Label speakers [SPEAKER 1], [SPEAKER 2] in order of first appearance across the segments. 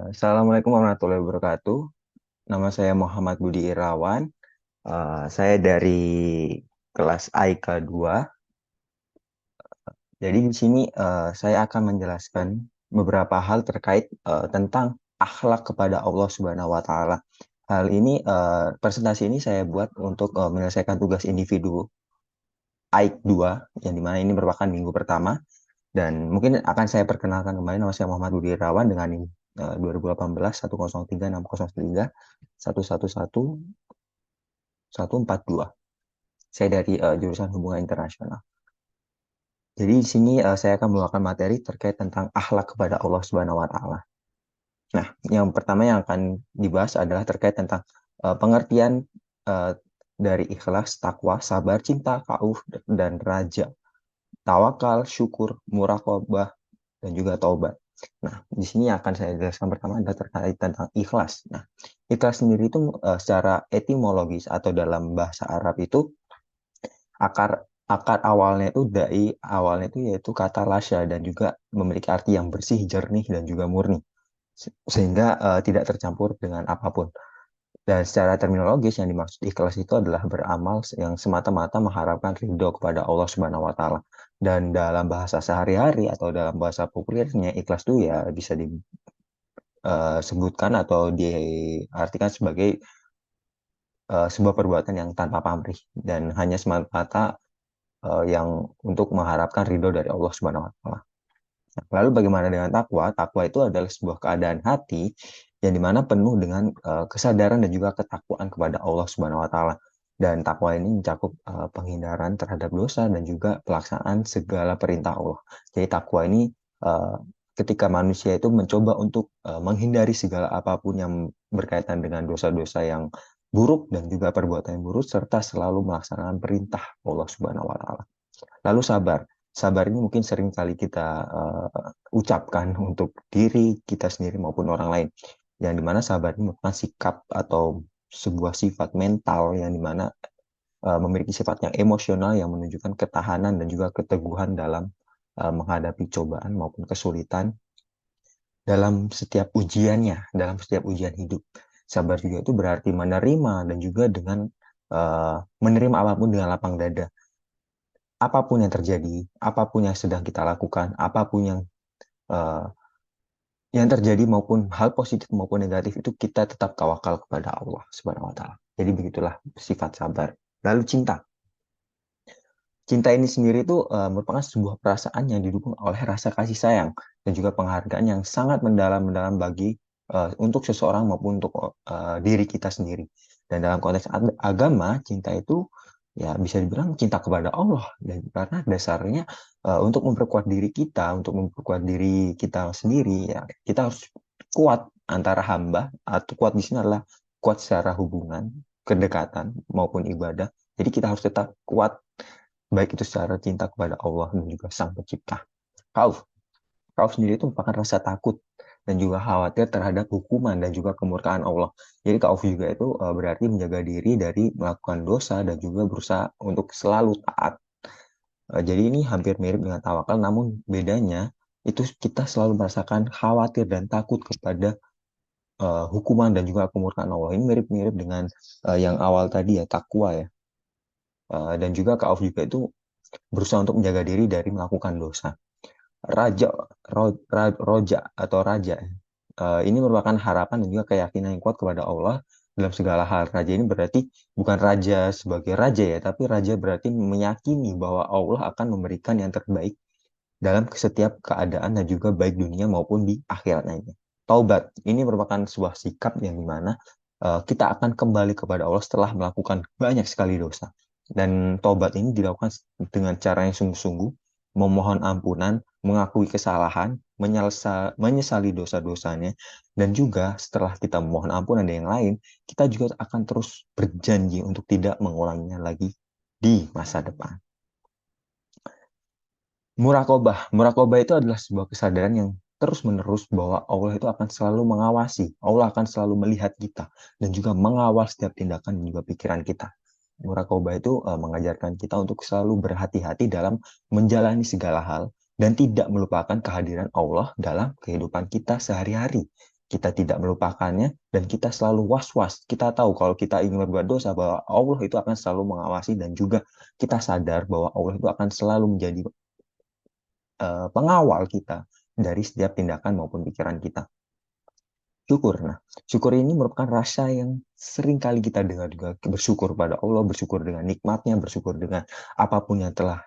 [SPEAKER 1] Assalamualaikum warahmatullahi wabarakatuh. Nama saya Muhammad Budi Irawan. Saya dari kelas AIK 2. Jadi di sini saya akan menjelaskan beberapa hal terkait tentang akhlak kepada Allah Subhanahu wa taala. Hal ini presentasi ini saya buat untuk menyelesaikan tugas individu AIK 2 yang dimana ini merupakan minggu pertama dan mungkin akan saya perkenalkan kembali. Nama saya Muhammad Budi Irawan dengan NIM 2018 103 603 111 142. Saya dari jurusan Hubungan Internasional. Jadi di sini saya akan membawakan materi terkait tentang akhlak kepada Allah Subhanahu wa taala. Nah, yang pertama yang akan dibahas adalah terkait tentang pengertian eh, dari ikhlas, takwa, sabar, cinta, khauf dan raja, tawakal, syukur, muraqabah dan juga taubat. Nah, di sini yang akan saya jelaskan pertama adalah terkait tentang ikhlas. Nah, ikhlas sendiri itu secara etimologis atau dalam bahasa Arab itu akar akar awalnya itu dai awalnya itu yaitu kata lasya dan juga memiliki arti yang bersih, jernih dan juga murni sehingga tidak tercampur dengan apapun. Dan secara terminologis yang dimaksud ikhlas itu adalah beramal yang semata-mata mengharapkan ridho kepada Allah Subhanahu wa taala. Dan dalam bahasa sehari-hari atau dalam bahasa populernya ikhlas itu ya bisa disebutkan atau diartikan sebagai sebuah perbuatan yang tanpa pamrih dan hanya semata-mata yang untuk mengharapkan ridho dari Allah Subhanahu wa taala. Lalu bagaimana dengan takwa? Takwa itu adalah sebuah keadaan hati yang dimana penuh dengan kesadaran dan juga ketakwaan kepada Allah Subhanahu wa taala. Dan takwa ini mencakup penghindaran terhadap dosa dan juga pelaksanaan segala perintah Allah. Jadi takwa ini uh, ketika manusia itu mencoba untuk menghindari segala apapun yang berkaitan dengan dosa-dosa yang buruk dan juga perbuatan yang buruk serta selalu melaksanakan perintah Allah Subhanahu wa taala. Lalu sabar. Sabar ini mungkin sering kali kita ucapkan untuk diri kita sendiri maupun orang lain. Yang dimana sabar ini merupakan sikap atau sebuah sifat mental yang dimana memiliki sifat yang emosional yang menunjukkan ketahanan dan juga keteguhan dalam menghadapi cobaan maupun kesulitan dalam setiap ujiannya, dalam setiap ujian hidup. Sabar juga itu berarti menerima dan juga dengan menerima apapun dengan lapang dada apapun yang terjadi, apapun yang sedang kita lakukan, apapun uh, yang terjadi maupun hal positif maupun negatif itu kita tetap tawakal kepada Allah Subhanahu wa taala. Jadi begitulah sifat sabar. Lalu cinta. Cinta ini sendiri itu merupakan sebuah perasaan yang didukung oleh rasa kasih sayang dan juga penghargaan yang sangat mendalam-mendalam bagi untuk seseorang maupun untuk diri kita sendiri. Dan dalam konteks agama, cinta itu ya bisa dibilang cinta kepada Allah dan karena dasarnya untuk memperkuat diri kita, untuk memperkuat diri kita sendiri ya kita harus kuat antara hamba atau kuat di sini adalah kuat secara hubungan, kedekatan maupun ibadah. Jadi kita harus tetap kuat baik itu secara cinta kepada Allah dan juga Sang Pencipta. Khauf, khauf sendiri itu merupakan rasa takut dan juga khawatir terhadap hukuman dan juga kemurkaan Allah. Jadi khauf juga itu berarti menjaga diri dari melakukan dosa dan juga berusaha untuk selalu taat. Jadi ini hampir mirip dengan tawakal, namun bedanya itu kita selalu merasakan khawatir dan takut kepada hukuman dan juga kemurkaan Allah. Ini mirip-mirip dengan yang awal tadi ya, takwa ya. Dan juga khauf juga itu berusaha untuk menjaga diri dari melakukan dosa. Raja, roja atau raja, ini merupakan harapan dan juga keyakinan yang kuat kepada Allah dalam segala hal. Raja ini berarti bukan raja sebagai raja ya, tapi raja berarti meyakini bahwa Allah akan memberikan yang terbaik dalam setiap keadaan dan juga baik dunia maupun di akhirat nanti. Taubat ini merupakan sebuah sikap yang dimana kita akan kembali kepada Allah setelah melakukan banyak sekali dosa. Dan taubat ini dilakukan dengan cara yang sungguh-sungguh, memohon ampunan, mengakui kesalahan, menyesali dosa-dosanya, dan juga setelah kita memohon ampunan dan yang lain, kita juga akan terus berjanji untuk tidak mengulanginya lagi di masa depan. Muraqabah. Muraqabah itu adalah sebuah kesadaran yang terus-menerus bahwa Allah itu akan selalu mengawasi, Allah akan selalu melihat kita, dan juga mengawal setiap tindakan dan juga pikiran kita. Muraqabah itu mengajarkan kita untuk selalu berhati-hati dalam menjalani segala hal dan tidak melupakan kehadiran Allah dalam kehidupan kita sehari-hari. Kita tidak melupakannya dan kita selalu was-was. Kita tahu kalau kita ingin berbuat dosa bahwa Allah itu akan selalu mengawasi dan juga kita sadar bahwa Allah itu akan selalu menjadi pengawal kita dari setiap tindakan maupun pikiran kita. Syukur. Nah, syukur ini merupakan rasa yang sering kali kita dengar juga, bersyukur pada Allah, bersyukur dengan nikmatnya, bersyukur dengan apapun yang telah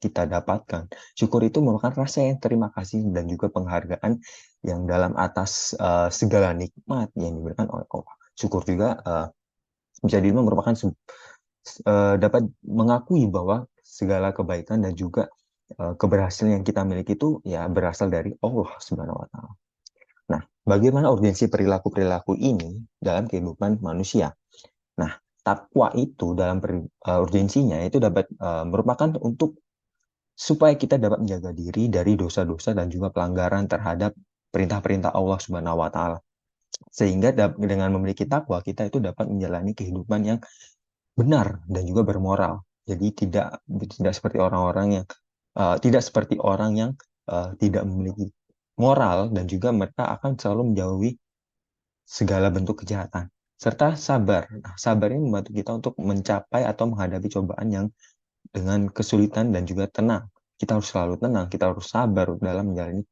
[SPEAKER 1] kita dapatkan. Syukur itu merupakan rasa yang terima kasih dan juga penghargaan yang dalam atas segala nikmat yang diberikan oleh Allah. Syukur juga bisa dibilang merupakan dapat mengakui bahwa segala kebaikan dan juga keberhasilan yang kita miliki itu ya berasal dari Allah Subhanahu wa Ta'ala. Nah, bagaimana urgensi perilaku-perilaku ini dalam kehidupan manusia? Nah, takwa itu dalam urgensinya itu dapat merupakan untuk supaya kita dapat menjaga diri dari dosa-dosa dan juga pelanggaran terhadap perintah-perintah Allah Subhanahu wa Ta'ala. Sehingga dengan memiliki takwa kita itu dapat menjalani kehidupan yang benar dan juga bermoral. Jadi tidak seperti orang-orang yang tidak seperti orang yang tidak memiliki moral dan juga mereka akan selalu menjauhi segala bentuk kejahatan serta sabar. Nah, sabar ini membantu kita untuk mencapai atau menghadapi cobaan yang dengan kesulitan dan juga tenang. Kita harus selalu tenang, kita harus sabar dalam menjalani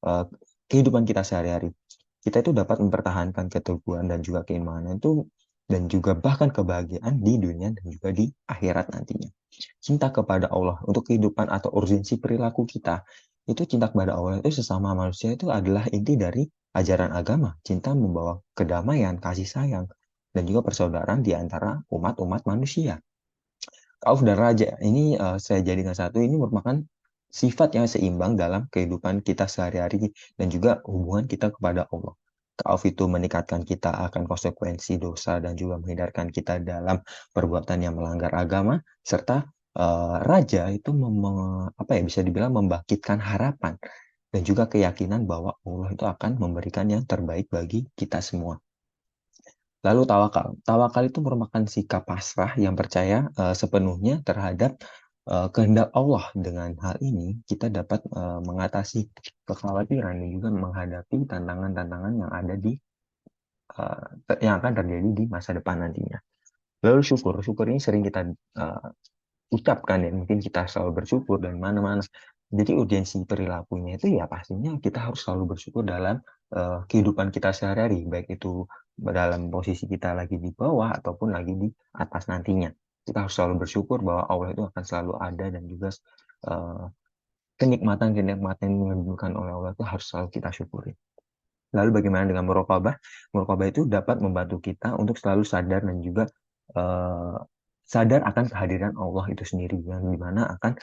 [SPEAKER 1] uh, kehidupan kita sehari-hari. Kita itu dapat mempertahankan keteguhan dan juga keimanan itu dan juga bahkan kebahagiaan di dunia dan juga di akhirat nantinya. Cinta kepada Allah untuk kehidupan atau urgensi perilaku kita itu cinta kepada Allah itu sesama manusia itu adalah inti dari ajaran agama. Cinta membawa kedamaian, kasih sayang, dan juga persaudaraan di antara umat-umat manusia. Khauf dan raja ini saya jadikan satu, ini merupakan sifat yang seimbang dalam kehidupan kita sehari-hari dan juga hubungan kita kepada Allah. Khauf itu meningkatkan kita akan konsekuensi dosa dan juga menghindarkan kita dalam perbuatan yang melanggar agama, serta raja itu apa ya, bisa dibilang membangkitkan harapan dan juga keyakinan bahwa Allah itu akan memberikan yang terbaik bagi kita semua. Lalu tawakal. Tawakal itu merupakan sikap pasrah yang percaya sepenuhnya terhadap kehendak Allah. Dengan hal ini, kita dapat mengatasi kekhawatiran dan juga menghadapi tantangan-tantangan yang ada yang akan terjadi di masa depan nantinya. Lalu syukur. Syukur ini sering kita ucapkan ya, mungkin kita selalu bersyukur dan mana-mana. Jadi urgensi perilakunya itu ya pastinya kita harus selalu bersyukur dalam kehidupan kita sehari-hari, baik itu dalam posisi kita lagi di bawah ataupun lagi di atas nantinya. Kita harus selalu bersyukur bahwa Allah itu akan selalu ada dan juga kenikmatan-kenikmatan yang diberikan oleh Allah itu harus selalu kita syukuri. Lalu bagaimana dengan muraqabah? Muraqabah itu dapat membantu kita untuk selalu sadar dan juga uh, sadar akan kehadiran Allah itu sendiri yang dimana akan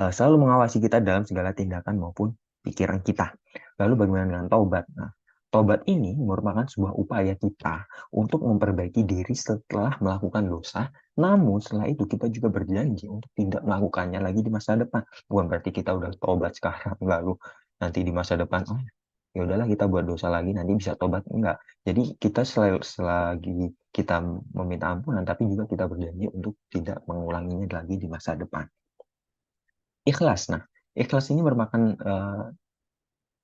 [SPEAKER 1] selalu mengawasi kita dalam segala tindakan maupun pikiran kita. Lalu bagaimana dengan taubat? Nah, taubat ini merupakan sebuah upaya kita untuk memperbaiki diri setelah melakukan dosa. Namun setelah itu kita juga berjanji untuk tidak melakukannya lagi di masa depan. Bukan berarti kita udah taubat sekarang lalu nanti di masa depan ya udahlah kita buat dosa lagi nanti bisa tobat, enggak. Jadi kita selagi kita meminta ampunan tapi juga kita berjanji untuk tidak mengulanginya lagi di masa depan. Ikhlas. Nah, ikhlas ini merupakan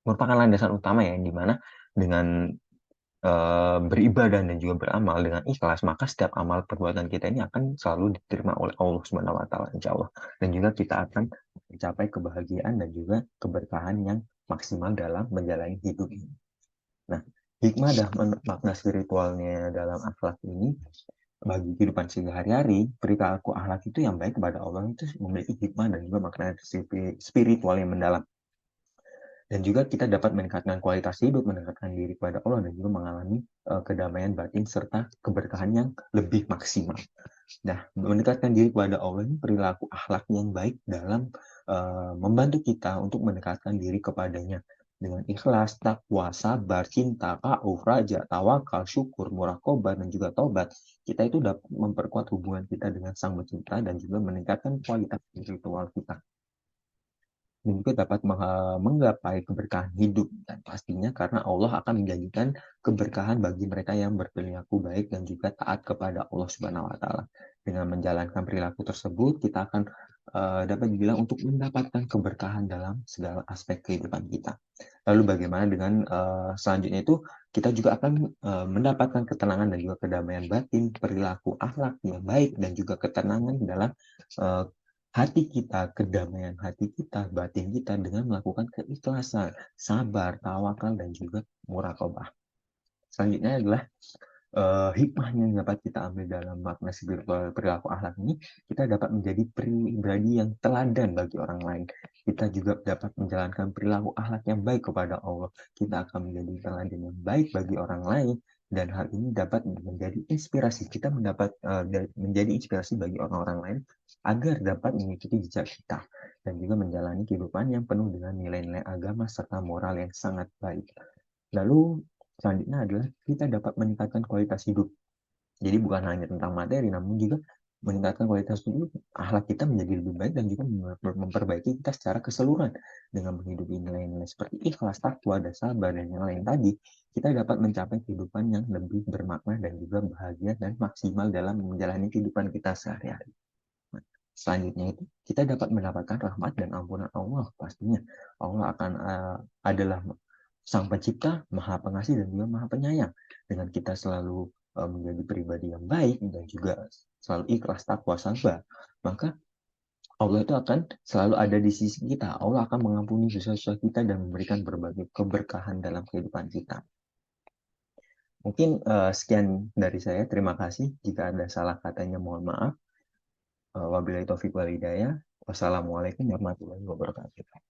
[SPEAKER 1] landasan utama ya, di mana dengan beribadah dan juga beramal dengan ikhlas, maka setiap amal perbuatan kita ini akan selalu diterima oleh Allah Subhanahu wa Ta'ala, insya Allah. Dan juga kita akan mencapai kebahagiaan dan juga keberkahan yang maksimal dalam menjalani hidup ini. Nah, hikmah dan makna spiritualnya dalam akhlak ini bagi kehidupan sehari-hari, perilaku akhlak itu yang baik kepada Allah itu memiliki hikmah dan juga makna spiritual yang mendalam. Dan juga kita dapat meningkatkan kualitas hidup, mendekatkan diri kepada Allah, dan juga mengalami kedamaian batin serta keberkahan yang lebih maksimal. Nah, mendekatkan diri kepada Allah ini perilaku akhlak yang baik dalam membantu kita untuk mendekatkan diri kepadanya dengan ikhlas, takwa, sabar, cinta, khauf, raja, tawakal, syukur, muraqabah, dan juga taubat. Kita itu dapat memperkuat hubungan kita dengan Sang Pencipta dan juga meningkatkan kualitas spiritual kita. dan juga dapat menggapai keberkahan hidup. Dan pastinya karena Allah akan menjanjikan keberkahan bagi mereka yang berperilaku baik dan juga taat kepada Allah Subhanahu wa taala. Dengan menjalankan perilaku tersebut, kita akan dapat dibilang untuk mendapatkan keberkahan dalam segala aspek kehidupan kita. Lalu bagaimana dengan selanjutnya itu kita juga akan mendapatkan ketenangan dan juga kedamaian batin, perilaku akhlak yang baik dan juga ketenangan dalam hati kita, kedamaian hati kita, batin kita dengan melakukan keikhlasan, sabar, tawakal dan juga muraqabah. Selanjutnya adalah hikmahnya yang dapat kita ambil dalam makna spiritual perilaku akhlak ini, kita dapat menjadi pribadi yang teladan bagi orang lain. Kita juga dapat menjalankan perilaku akhlak yang baik kepada Allah. Kita akan menjadi teladan yang baik bagi orang lain, dan hal ini dapat menjadi inspirasi. Kita menjadi inspirasi bagi orang-orang lain agar dapat mengikuti jejak kita dan juga menjalani kehidupan yang penuh dengan nilai-nilai agama serta moral yang sangat baik. Lalu selanjutnya adalah kita dapat meningkatkan kualitas hidup. Jadi bukan hanya tentang materi, namun juga meningkatkan kualitas hidup, akhlak kita menjadi lebih baik dan juga memperbaiki kita secara keseluruhan. Dengan menghidupi nilai-nilai seperti ikhlas, takwa, dan sabar, dan yang lain tadi, kita dapat mencapai kehidupan yang lebih bermakna dan juga bahagia dan maksimal dalam menjalani kehidupan kita sehari-hari. Selanjutnya itu, kita dapat mendapatkan rahmat dan ampunan Allah pastinya. Allah akan adalah Sang Pencipta, Maha Pengasih dan juga Maha Penyayang. Dengan kita selalu menjadi pribadi yang baik dan juga selalu ikhlas, takwa, sabar, maka Allah itu akan selalu ada di sisi kita. Allah akan mengampuni dosa-dosa kita dan memberikan berbagai keberkahan dalam kehidupan kita. Mungkin sekian dari saya. Terima kasih. Jika ada salah katanya, mohon maaf. Wabillahi taufiq wal hidayah. Wassalamualaikum warahmatullahi wabarakatuh.